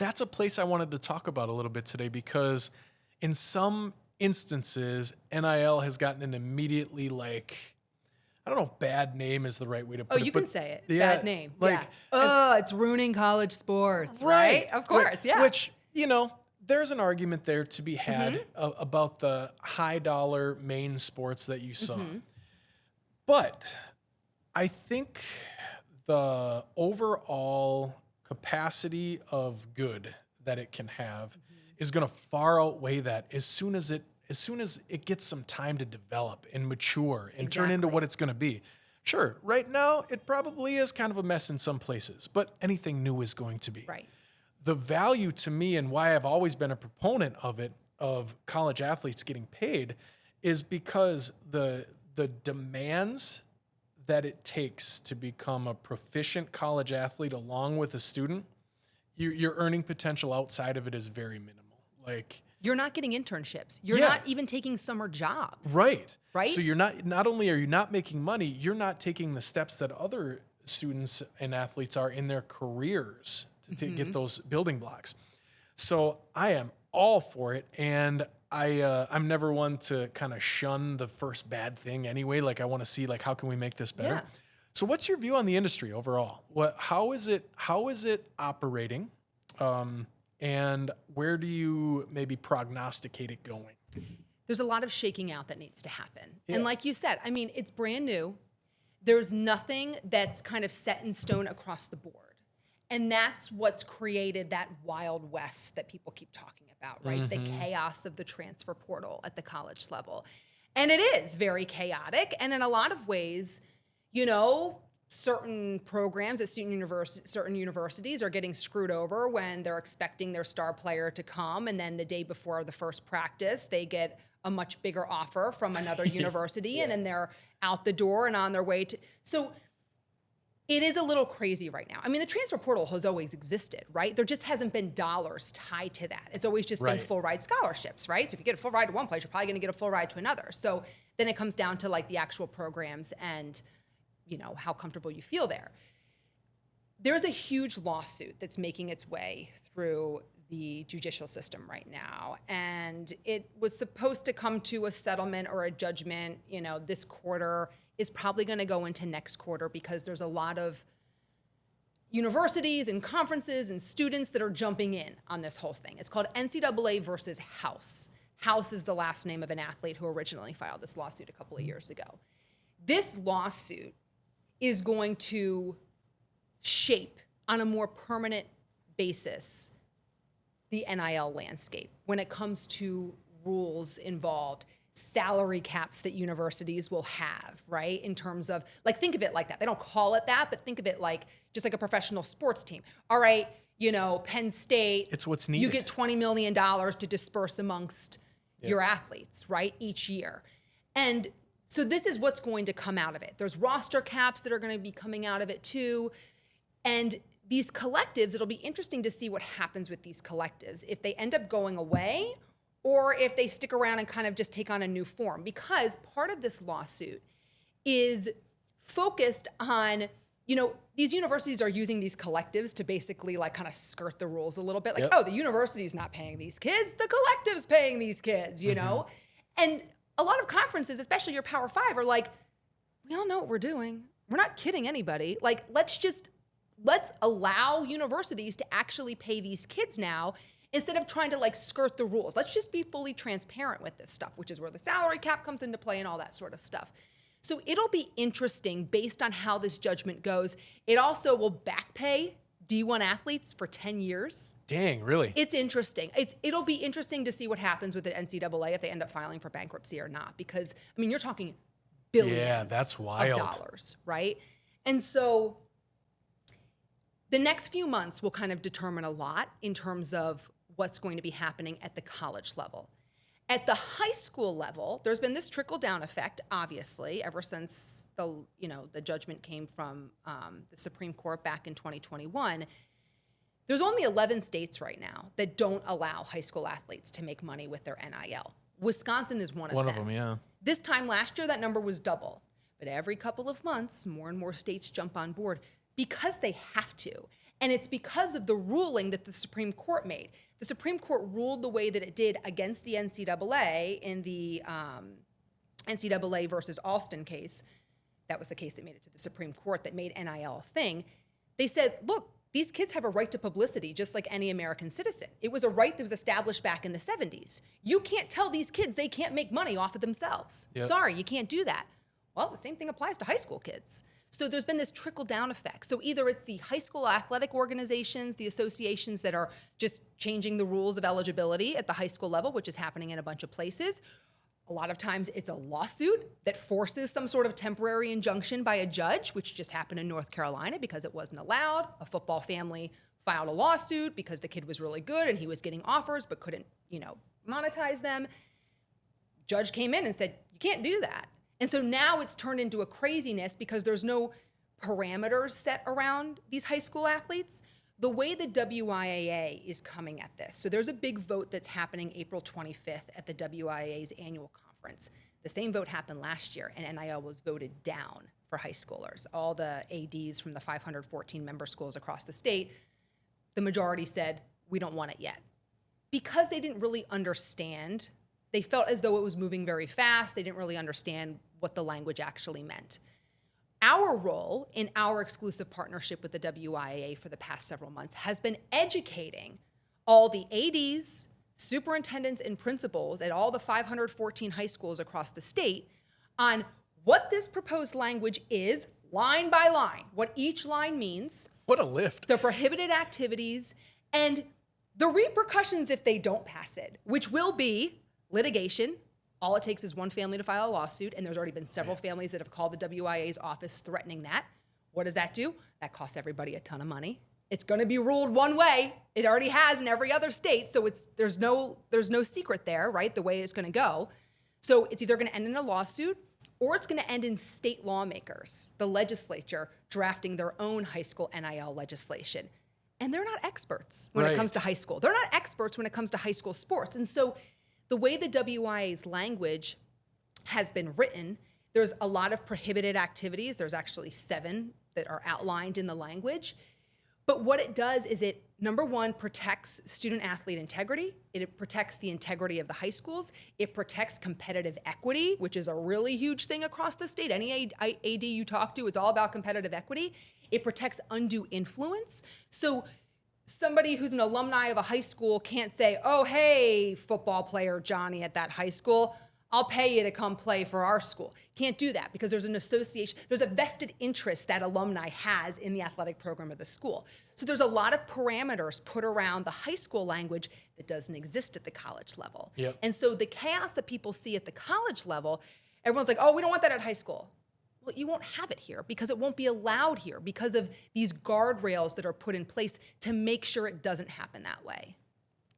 that's a place I wanted to talk about a little bit today, because in some instances, NIL has gotten an immediately, like, I don't know if bad name is the right way to put it. Oh, you can say it. Yeah, Bad name. like, yeah. It's ruining college sports, right? Of course, right. yeah. Which, there's an argument there to be had about the high dollar main sports that you saw. But I think the overall capacity of good that it can have is going to far outweigh that as soon as it gets some time to develop and mature and turn into what it's going to be. Sure, right now it probably is kind of a mess in some places, but anything new is going to be. Right. The value to me, and why I've always been a proponent of it, of college athletes getting paid, is because the demands that it takes to become a proficient college athlete along with a student, your earning potential outside of it is very minimal. Like, you're not getting internships. You're not even taking summer jobs. Right. Right. So you're not only are you not making money, you're not taking the steps that other students and athletes are in their careers to get those building blocks. So I am all for it. And I'm never one to kind of shun the first bad thing anyway. Like, I want to see, like, how can we make this better? Yeah. So what's your view on the industry overall? How is it operating? And where do you maybe prognosticate it going? There's a lot of shaking out that needs to happen. Yeah. And like you said, I mean, it's brand new. There's nothing that's kind of set in stone across the board. And that's what's created that Wild West that people keep talking about, right? The chaos of the transfer portal at the college level. And it is very chaotic. And in a lot of ways, certain programs at certain universities are getting screwed over when they're expecting their star player to come, and then the day before the first practice, they get a much bigger offer from another university, and then they're out the door and on their way to. So it is a little crazy right now. I mean, the transfer portal has always existed, right? There just hasn't been dollars tied to that. It's always just been full ride scholarships, right? So if you get a full ride to one place, you're probably going to get a full ride to another. So then it comes down to, like, the actual programs and how comfortable you feel there. There's a huge lawsuit that's making its way through the judicial system right now. And it was supposed to come to a settlement or a judgment, this quarter. Is probably going to go into next quarter, because there's a lot of universities and conferences and students that are jumping in on this whole thing. It's called NCAA versus House. House is the last name of an athlete who originally filed this lawsuit a couple of years ago. This lawsuit is going to shape on a more permanent basis the NIL landscape when it comes to rules involved, salary caps that universities will have, right? In terms of, like, think of it like that. They don't call it that, but think of it like just like a professional sports team. All right, Penn State. It's what's needed. You get $20 million to disperse amongst your athletes, right, each year. And so this is what's going to come out of it. There's roster caps that are going to be coming out of it too. And these collectives, it'll be interesting to see what happens with these collectives, if they end up going away or if they stick around and kind of just take on a new form. Because part of this lawsuit is focused on, these universities are using these collectives to basically, like, kind of skirt the rules a little bit. Like, oh, the university's not paying these kids, the collective's paying these kids, know? And a lot of conferences, especially your Power Five, are like, we all know what we're doing. We're not kidding anybody. Like, let's allow universities to actually pay these kids now, instead of trying to, like, skirt the rules. Let's just be fully transparent with this stuff, which is where the salary cap comes into play and all that sort of stuff. So it'll be interesting based on how this judgment goes. It also will back pay D1 athletes for 10 years. Dang, really? It's interesting. It'll be interesting to see what happens with the NCAA if they end up filing for bankruptcy or not, because, I mean, you're talking billions that's wild. of dollars, right? And so the next few months will kind of determine a lot in terms of what's going to be happening at the college level. At the high school level, there's been this trickle-down effect, obviously, ever since the judgment came from the Supreme Court back in 2021. There's only 11 states right now that don't allow high school athletes to make money with their NIL. Wisconsin is one of them. One of them, yeah. This time last year, that number was double. But every couple of months, more and more states jump on board because they have to. And it's because of the ruling that the Supreme Court made. The Supreme Court ruled the way that it did against the NCAA in the NCAA versus Alston case. That was the case that made it to the Supreme Court that made NIL a thing. They said, look, these kids have a right to publicity just like any American citizen. It was a right that was established back in the 70s. You can't tell these kids they can't make money off of themselves. Yep. Sorry, you can't do that. Well, the same thing applies to high school kids. So there's been this trickle-down effect. So either it's the high school athletic organizations, the associations that are just changing the rules of eligibility at the high school level, which is happening in a bunch of places. A lot of times it's a lawsuit that forces some sort of temporary injunction by a judge, which just happened in North Carolina because it wasn't allowed. A football family filed a lawsuit because the kid was really good and he was getting offers but couldn't, monetize them. Judge came in and said, you can't do that. And so now it's turned into a craziness because there's no parameters set around these high school athletes. The way the WIAA is coming at this, so there's a big vote that's happening April 25th at the WIAA's annual conference. The same vote happened last year, and NIL was voted down for high schoolers. All the ADs from the 514 member schools across the state, the majority said, we don't want it yet. Because they didn't really understand, they felt as though it was moving very fast. They didn't really understand what the language actually meant. Our role in our exclusive partnership with the WIAA for the past several months has been educating all the ADs, superintendents, and principals at all the 514 high schools across the state on what this proposed language is, line by line, what each line means. What a lift. The prohibited activities, and the repercussions if they don't pass it, which will be litigation. All it takes is one family to file a lawsuit, and there's already been several families that have called the WIA's office threatening that. What does that do? That costs everybody a ton of money. It's going to be ruled one way. It already has in every other state, so there's no secret there, right, the way it's going to go. So it's either going to end in a lawsuit or it's going to end in state lawmakers, the legislature, drafting their own high school NIL legislation. And they're not experts when it comes to high school. They're not experts when it comes to high school sports. And so the way the WIA's language has been written, there's a lot of prohibited activities. There's actually 7 that are outlined in the language. But what it does is it, number one, protects student-athlete integrity. It protects the integrity of the high schools. It protects competitive equity, which is a really huge thing across the state. Any AD you talk to, it's all about competitive equity. It protects undue influence. So somebody who's an alumni of a high school can't say, oh, hey, football player Johnny at that high school, I'll pay you to come play for our school. Can't do that because there's an association, there's a vested interest that alumni has in the athletic program of the school. So there's a lot of parameters put around the high school language that doesn't exist at the college level. Yep. And so the chaos that people see at the college level, everyone's like, oh, we don't want that at high school. Well, you won't have it here because it won't be allowed here because of these guardrails that are put in place to make sure it doesn't happen that way.